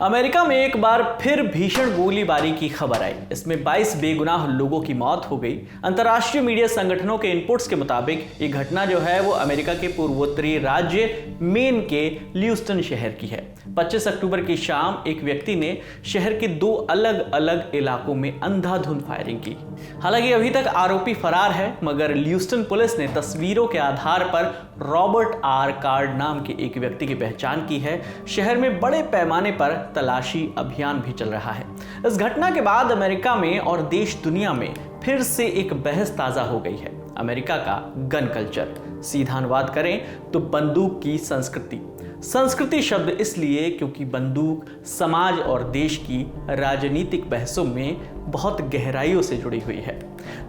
America में एक बार फिर भीषण गोलीबारी की खबर आई। इसमें 22 बेगुनाह लोगों की मौत हो गई। अंतर्राष्ट्रीय मीडिया संगठनों के इनपुट्स के मुताबिक ये घटना जो है वो अमेरिका के पूर्वोत्तरी राज्य मेन के ल्यूस्टन शहर की है। 25 अक्टूबर की शाम एक व्यक्ति ने शहर के 2 अलग अलग इलाकों में अंधाधुंध फायरिंग की। हालांकि अभी तक आरोपी फरार है, मगर ल्यूस्टन पुलिस ने तस्वीरों के आधार पर रॉबर्ट आर कार्ड नाम के एक व्यक्ति की पहचान की है। शहर में बड़े पैमाने पर तलाशी अभियान भी चल रहा है। इस घटना के बाद अमेरिका में और देश दुनिया में फिर से एक बहस ताजा हो गई है। अमेरिका का गन कल्चर, सीधा अनुवाद करें तो बंदूक की संस्कृति। संस्कृति शब्द इसलिए क्योंकि बंदूक समाज और देश की राजनीतिक बहसों में बहुत गहराइयों से जुड़ी हुई है।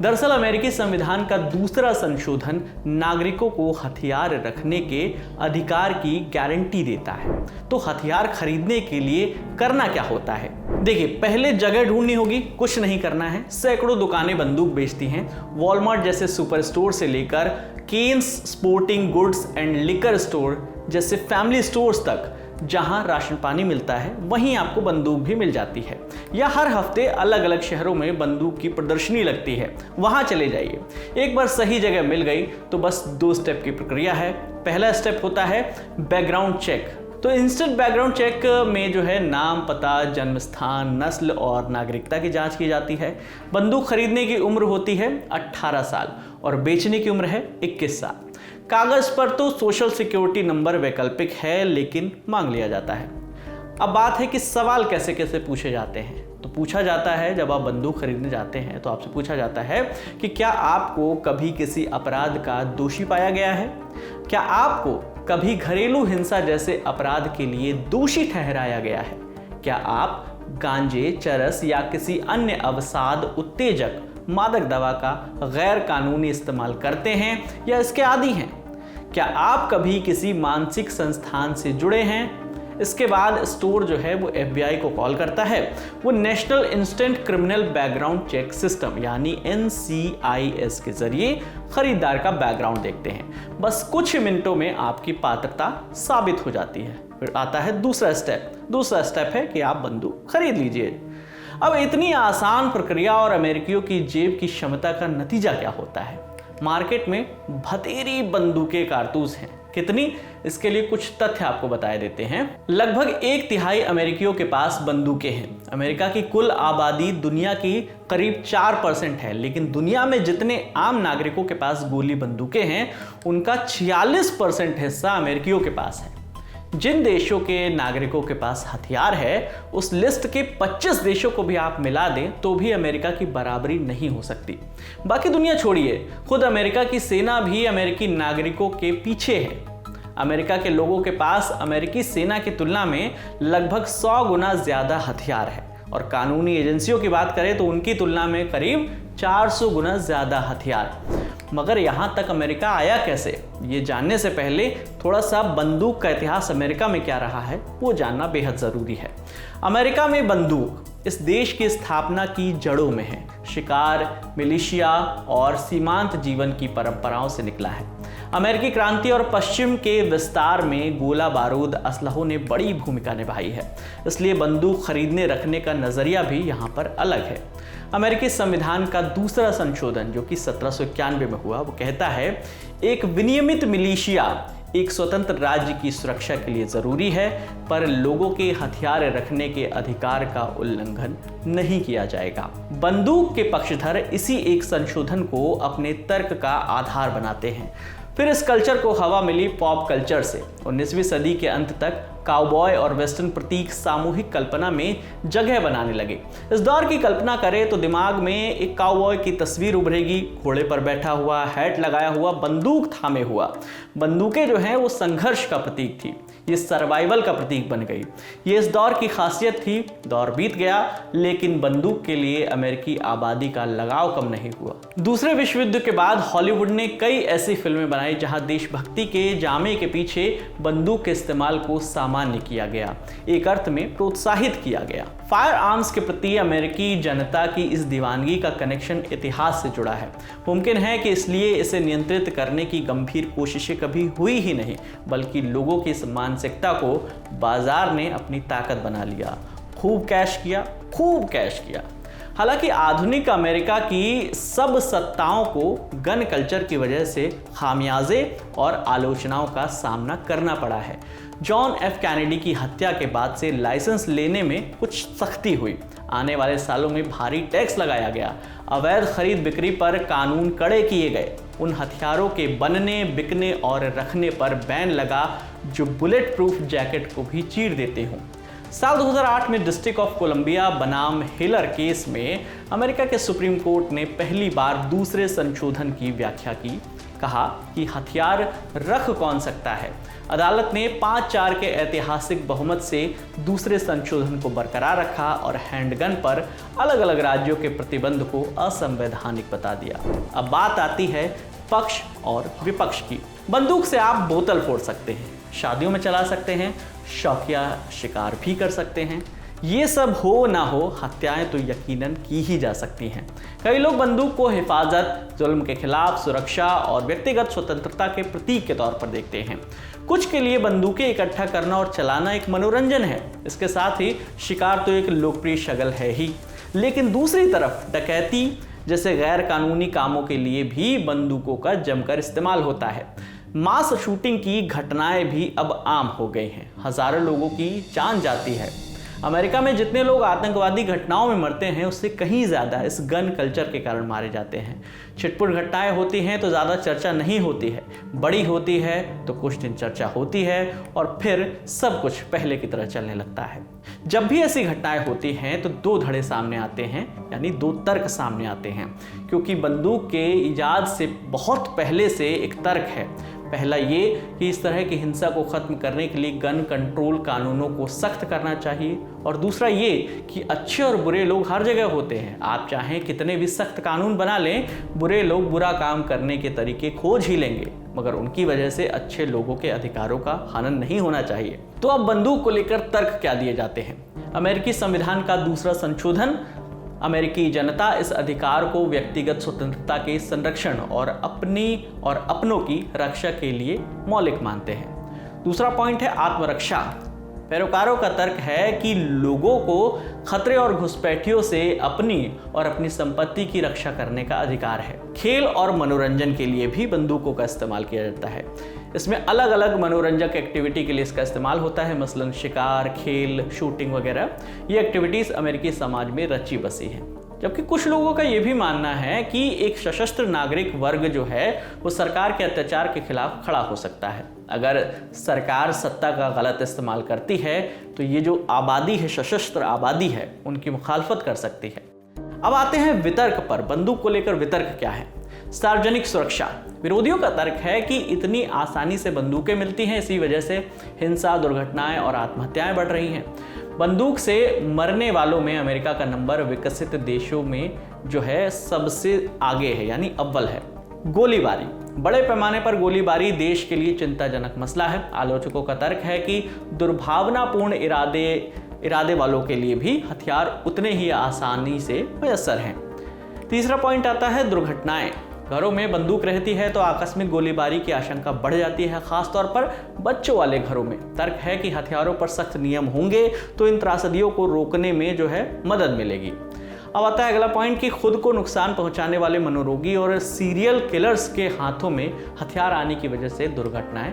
दरअसल अमेरिकी संविधान का दूसरा संशोधन नागरिकों को हथियार रखने के अधिकार की गारंटी देता है। तो हथियार खरीदने के लिए करना क्या होता है? देखिए, पहले जगह ढूंढनी होगी, कुछ नहीं करना है। सैकड़ों दुकानें बंदूक बेचती हैं। वॉलमार्ट जैसे सुपर स्टोर से लेकर Ken's sporting goods and liquor store जैसे फैमिली स्टोर्स तक, जहां राशन पानी मिलता है वहीं आपको बंदूक भी मिल जाती है। या हर हफ्ते अलग अलग शहरों में बंदूक की प्रदर्शनी लगती है, वहां चले जाइए। एक बार सही जगह मिल गई तो बस 2 स्टेप की प्रक्रिया है। पहला स्टेप होता है बैकग्राउंड चेक। तो इंस्टेंट बैकग्राउंड चेक में जो है नाम, पता, जन्म स्थान, नस्ल और नागरिकता की जांच की जाती है। बंदूक खरीदने की उम्र होती है 18 साल और बेचने की उम्र है 21 साल। कागज पर तो सोशल सिक्योरिटी नंबर वैकल्पिक है, लेकिन मांग लिया जाता है। अब बात है कि सवाल कैसे कैसे पूछे जाते हैं। तो पूछा जाता है, जब आप बंदूक खरीदने जाते हैं तो आपसे पूछा जाता है कि क्या आपको कभी किसी अपराध का दोषी पाया गया है? क्या आपको कभी घरेलू हिंसा जैसे अपराध के लिए दोषी ठहराया गया है? क्या आप गांजे, चरस या किसी अन्य अवसाद, उत्तेजक, मादक दवा का गैर कानूनी इस्तेमाल करते हैं या इसके आदी हैं? क्या आप कभी किसी मानसिक संस्थान से जुड़े हैं? इसके बाद स्टोर जो है वो FBI को कॉल करता है। वो national instant criminal background check system यानी NCIS के जरिए खरीदार का बैकग्राउंड देखते हैं। बस कुछ मिनटों में आपकी पात्रता साबित हो जाती है। फिर आता है दूसरा स्टेप। दूसरा स्टेप है कि आप बंदूक खरीद लीजिए। अब इतनी आसान प्रक्रिया और अमेरिकियों की जेब की क्षमता का नतीजा क्या होता है? मार्केट में बथेरी बंदूकें, कारतूस हैं। कितनी? इसके लिए कुछ तथ्य आपको बताए देते हैं। लगभग 1/3 अमेरिकियों के पास बंदूकें हैं। अमेरिका की कुल आबादी दुनिया की करीब 4% है, लेकिन दुनिया में जितने आम नागरिकों के पास गोली बंदूकें हैं उनका 46% हिस्सा अमेरिकियों के पास है। जिन देशों के नागरिकों के पास हथियार है, उस लिस्ट के 25 देशों को भी आप मिला दें तो भी अमेरिका की बराबरी नहीं हो सकती। बाकी दुनिया छोड़िए, खुद अमेरिका की सेना भी अमेरिकी नागरिकों के पीछे है। अमेरिका के लोगों के पास अमेरिकी सेना की तुलना में लगभग 100 गुना ज्यादा हथियार है और कानूनी एजेंसियों की बात करें तो उनकी तुलना में करीब 400 गुना ज्यादा हथियार। मगर यहां तक अमेरिका आया कैसे? ये जानने से पहले थोड़ा सा बंदूक का इतिहास अमेरिका में क्या रहा है वो जानना बेहद जरूरी है। अमेरिका में बंदूक इस देश की स्थापना की जड़ों में है। शिकार, मिलिशिया और सीमांत जीवन की परंपराओं से निकला है। अमेरिकी क्रांति और पश्चिम के विस्तार में गोला बारूद, असलहों ने बड़ी भूमिका निभाई है। इसलिए बंदूक खरीदने रखने का नजरिया भी यहाँ पर अलग है। अमेरिकी संविधान का दूसरा संशोधन जो कि 1791 में हुआ, वो कहता है एक विनियमित मिलिशिया एक स्वतंत्र राज्य की सुरक्षा के लिए जरूरी है, पर लोगों के हथियार रखने के अधिकार का उल्लंघन नहीं किया जाएगा। बंदूक के पक्षधर इसी एक संशोधन को अपने तर्क का आधार बनाते हैं। फिर इस कल्चर को हवा मिली पॉप कल्चर से। 19वीं सदी के अंत तक काउबॉय और वेस्टर्न प्रतीक सामूहिक कल्पना में जगह बनाने लगे। इस दौर की कल्पना करें तो दिमाग में एक काउबॉय की तस्वीर उभरेगी, घोड़े पर बैठा हुआ, हैट लगाया हुआ, बंदूक थामे हुआ। बंदूकें जो हैं वो संघर्ष का प्रतीक थी, ये सर्वाइवल का प्रतीक बन गई। ये इस दौर की खासियत थी। दौर बीत गया, लेकिन बंदूक के लिए अमेरिकी आबादी का लगाव कम नहीं हुआ। दूसरे विश्व युद्ध के बाद हॉलीवुड ने कई ऐसी फिल्में बनाई जहां देशभक्ति के जामे के पीछे बंदूक के इस्तेमाल को सामान्य किया गया, एक अर्थ में प्रोत्साहित किया गया। फायर आर्म्स के प्रति अमेरिकी जनता की इस दीवानगी का कनेक्शन इतिहास से जुड़ा है। मुमकिन है कि इसलिए इसे नियंत्रित करने की गंभीर कोशिशें कभी हुई ही नहीं, बल्कि लोगों की इस मानसिकता को बाजार ने अपनी ताकत बना लिया, खूब कैश किया। हालांकि आधुनिक अमेरिका की सब सत्ताओं को गन कल्चर की वजह से खामियाजे और आलोचनाओं का सामना करना पड़ा है। जॉन एफ कैनेडी की हत्या के बाद से लाइसेंस लेने में कुछ सख्ती हुई, आने वाले सालों में भारी टैक्स लगाया गया, अवैध खरीद बिक्री पर कानून कड़े किए गए, उन हथियारों के बनने, बिकने और रखने पर बैन लगा जो बुलेट प्रूफ जैकेट को भी चीर देते हों। साल 2008 में डिस्ट्रिक्ट ऑफ कोलंबिया बनाम हिलर केस में अमेरिका के सुप्रीम कोर्ट ने पहली बार दूसरे संशोधन की व्याख्या की। कहा कि हथियार रख कौन सकता है। अदालत ने 5-4 के ऐतिहासिक बहुमत से दूसरे संशोधन को बरकरार रखा और हैंडगन पर अलग अलग राज्यों के प्रतिबंध को असंवैधानिक बता दिया। अब बात आती है पक्ष और विपक्ष की। बंदूक से आप बोतल फोड़ सकते हैं, शादियों में चला सकते हैं, शौकिया शिकार भी कर सकते हैं। ये सब हो ना हो, हत्याएं तो यकीनन की ही जा सकती हैं। कई लोग बंदूक को हिफाजत, जुल्म के खिलाफ सुरक्षा और व्यक्तिगत स्वतंत्रता के प्रतीक के तौर पर देखते हैं। कुछ के लिए बंदूकें इकट्ठा करना और चलाना एक मनोरंजन है। इसके साथ ही शिकार तो एक लोकप्रिय शगल है ही, लेकिन दूसरी तरफ डकैती जैसे गैर कानूनी कामों के लिए भी बंदूकों का जमकर इस्तेमाल होता है। मास शूटिंग की घटनाएं भी अब आम हो गई हैं, हजारों लोगों की जान जाती है। अमेरिका में जितने लोग आतंकवादी घटनाओं में मरते हैं उससे कहीं ज़्यादा इस गन कल्चर के कारण मारे जाते हैं। छिटपुट घटनाएं होती हैं तो ज़्यादा चर्चा नहीं होती है, बड़ी होती है तो कुछ दिन चर्चा होती है और फिर सब कुछ पहले की तरह चलने लगता है। जब भी ऐसी घटनाएं होती हैं तो 2 धड़े सामने आते हैं, यानी 2 तर्क सामने आते हैं, क्योंकि बंदूक के इजाद से बहुत पहले से एक तर्क है। पहला ये कि इस तरह की हिंसा को ख़त्म करने के लिए गन कंट्रोल कानूनों को सख्त करना चाहिए, और दूसरा ये कि अच्छे और बुरे लोग हर जगह होते हैं। आप चाहें कितने भी सख्त कानून बना लें, बुरे लोग बुरा काम करने के तरीके खोज ही लेंगे, मगर उनकी वजह से अच्छे लोगों के अधिकारों का हनन नहीं होना चाहिए। तो अब बंदूक को लेकर तर्क क्या दिए जाते हैं? अमेरिकी संविधान का दूसरा संशोधन अमेरिकी जनता इस अधिकार को व्यक्तिगत स्वतंत्रता के संरक्षण और अपनी और अपनों की रक्षा के लिए मौलिक मानते हैं। दूसरा पॉइंट है आत्मरक्षा। पैरोकारों का तर्क है कि लोगों को खतरे और घुसपैठियों से अपनी और अपनी संपत्ति की रक्षा करने का अधिकार है। खेल और मनोरंजन के लिए भी बंदूकों का इस्तेमाल किया जाता है। इसमें अलग अलग मनोरंजक एक्टिविटी के लिए इसका इस्तेमाल होता है, मसलन शिकार, खेल, शूटिंग वगैरह। ये एक्टिविटीज़ अमेरिकी समाज में रची बसी हैं। जबकि कुछ लोगों का ये भी मानना है कि एक सशस्त्र नागरिक वर्ग जो है वो सरकार के अत्याचार के खिलाफ खड़ा हो सकता है। अगर सरकार सत्ता का गलत इस्तेमाल करती है तो ये जो आबादी है, सशस्त्र आबादी है, उनकी मुखालफत कर सकती है। अब आते हैं वितर्क पर। बंदूक को लेकर वितर्क क्या है? सार्वजनिक सुरक्षा। विरोधियों का तर्क है कि इतनी आसानी से बंदूकें मिलती हैं, इसी वजह से हिंसा, दुर्घटनाएं और आत्महत्याएं बढ़ रही हैं। बंदूक से मरने वालों में अमेरिका का नंबर विकसित देशों में जो है सबसे आगे है, यानी अव्वल है। गोलीबारी। बड़े पैमाने पर गोलीबारी देश के लिए चिंताजनक मसला है। आलोचकों का तर्क है कि दुर्भावनापूर्ण इरादे वालों के लिए भी हथियार उतने ही आसानी से मयस्सर हैं। तीसरा पॉइंट आता है दुर्घटनाएं। घरों में बंदूक रहती है तो आकस्मिक गोलीबारी की आशंका बढ़ जाती है, खासतौर पर बच्चों वाले घरों में। तर्क है कि हथियारों पर सख्त नियम होंगे तो इन त्रासदियों को रोकने में जो है मदद मिलेगी। अब आता है अगला पॉइंट कि खुद को नुकसान पहुंचाने वाले मनोरोगी और सीरियल किलर्स के हाथों में हथियार आने की वजह से दुर्घटनाएं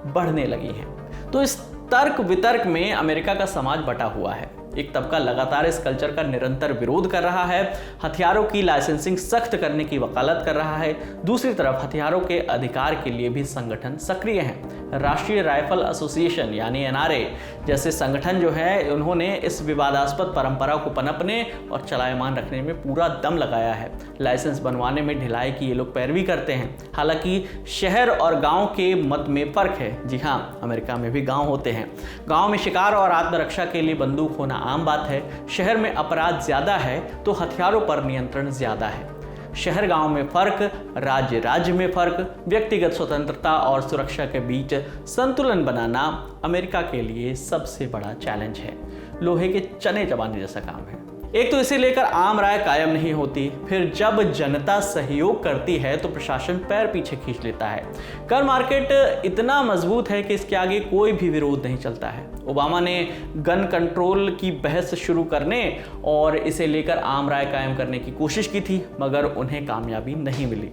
बढ़ने लगी हैं। तो इस तर्क वितर्क में अमेरिका का समाज बटा हुआ है। एक तबका लगातार इस कल्चर का निरंतर विरोध कर रहा है, हथियारों की लाइसेंसिंग सख्त करने की वकालत कर रहा है। दूसरी तरफ हथियारों के अधिकार के लिए भी संगठन सक्रिय हैं। राष्ट्रीय राइफल एसोसिएशन यानी NRA जैसे संगठन जो है, उन्होंने इस विवादास्पद परंपरा को पनपने और चलायमान रखने में पूरा दम लगाया है। लाइसेंस बनवाने में ढिलाई की ये लोग पैरवी करते हैं। हालांकि शहर और गांव के मत में फर्क है। जी हाँ, अमेरिका में भी गांव होते हैं। गांव में शिकार और आत्मरक्षा के लिए बंदूक होना आम बात है। शहर में अपराध ज्यादा है तो हथियारों पर नियंत्रण ज्यादा है। शहर गांव में फर्क, राज्य राज्य में फर्क, व्यक्तिगत स्वतंत्रता और सुरक्षा के बीच संतुलन बनाना अमेरिका के लिए सबसे बड़ा चैलेंज है। लोहे के चने चबाने जैसा काम है। एक तो इसे लेकर आम राय कायम नहीं होती, फिर जब जनता सहयोग करती है तो प्रशासन पैर पीछे खींच लेता है। कर मार्केट इतना मजबूत है कि इसके आगे कोई भी विरोध नहीं चलता है। ओबामा ने गन कंट्रोल की बहस शुरू करने और इसे लेकर आम राय कायम करने की कोशिश की थी, मगर उन्हें कामयाबी नहीं मिली।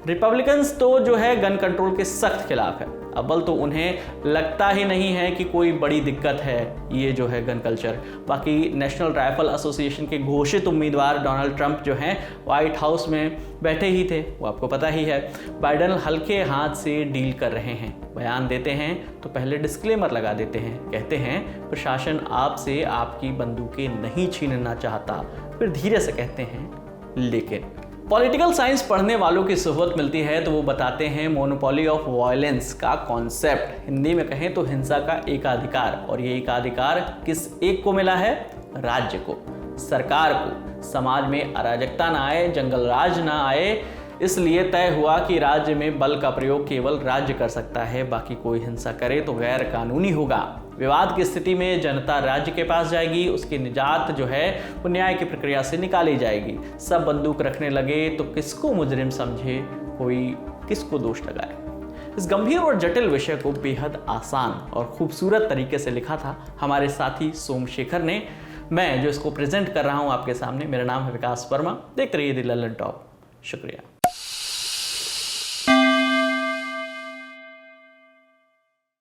रिपब्लिकन्स तो जो है गन कंट्रोल के सख्त खिलाफ है। अव्वल तो उन्हें लगता ही नहीं है कि कोई बड़ी दिक्कत है ये जो है गन कल्चर। बाकी नेशनल राइफल एसोसिएशन के घोषित उम्मीदवार डोनाल्ड ट्रंप जो हैं व्हाइट हाउस में बैठे ही थे, वो आपको पता ही है। बाइडेन हल्के हाथ से डील कर रहे हैं। बयान देते हैं तो पहले डिस्क्लेमर लगा देते हैं, कहते हैं प्रशासन आपसे आपकी बंदूकें नहीं छीनना चाहता, फिर धीरे से कहते हैं लेकिन। पॉलिटिकल साइंस पढ़ने वालों की सोहबत मिलती है तो वो बताते हैं मोनोपोली ऑफ वायलेंस का कॉन्सेप्ट, हिंदी में कहें तो हिंसा का एकाधिकार। और ये एकाधिकार किस एक को मिला है? राज्य को, सरकार को। समाज में अराजकता ना आए, जंगल राज ना आए, इसलिए तय हुआ कि राज्य में बल का प्रयोग केवल राज्य कर सकता है, बाकी कोई हिंसा करे तो गैर कानूनी होगा। विवाद की स्थिति में जनता राज्य के पास जाएगी, उसकी निजात जो है वो न्याय की प्रक्रिया से निकाली जाएगी। सब बंदूक रखने लगे तो किसको मुजरिम समझे, कोई किसको दोष लगाए। इस गंभीर और जटिल विषय को बेहद आसान और खूबसूरत तरीके से लिखा था हमारे साथी सोमशेखर ने। मैं जो इसको प्रेजेंट कर रहा हूँ आपके सामने, मेरा नाम है विकास वर्मा। देखते रहिए द लल्लन टॉप। शुक्रिया।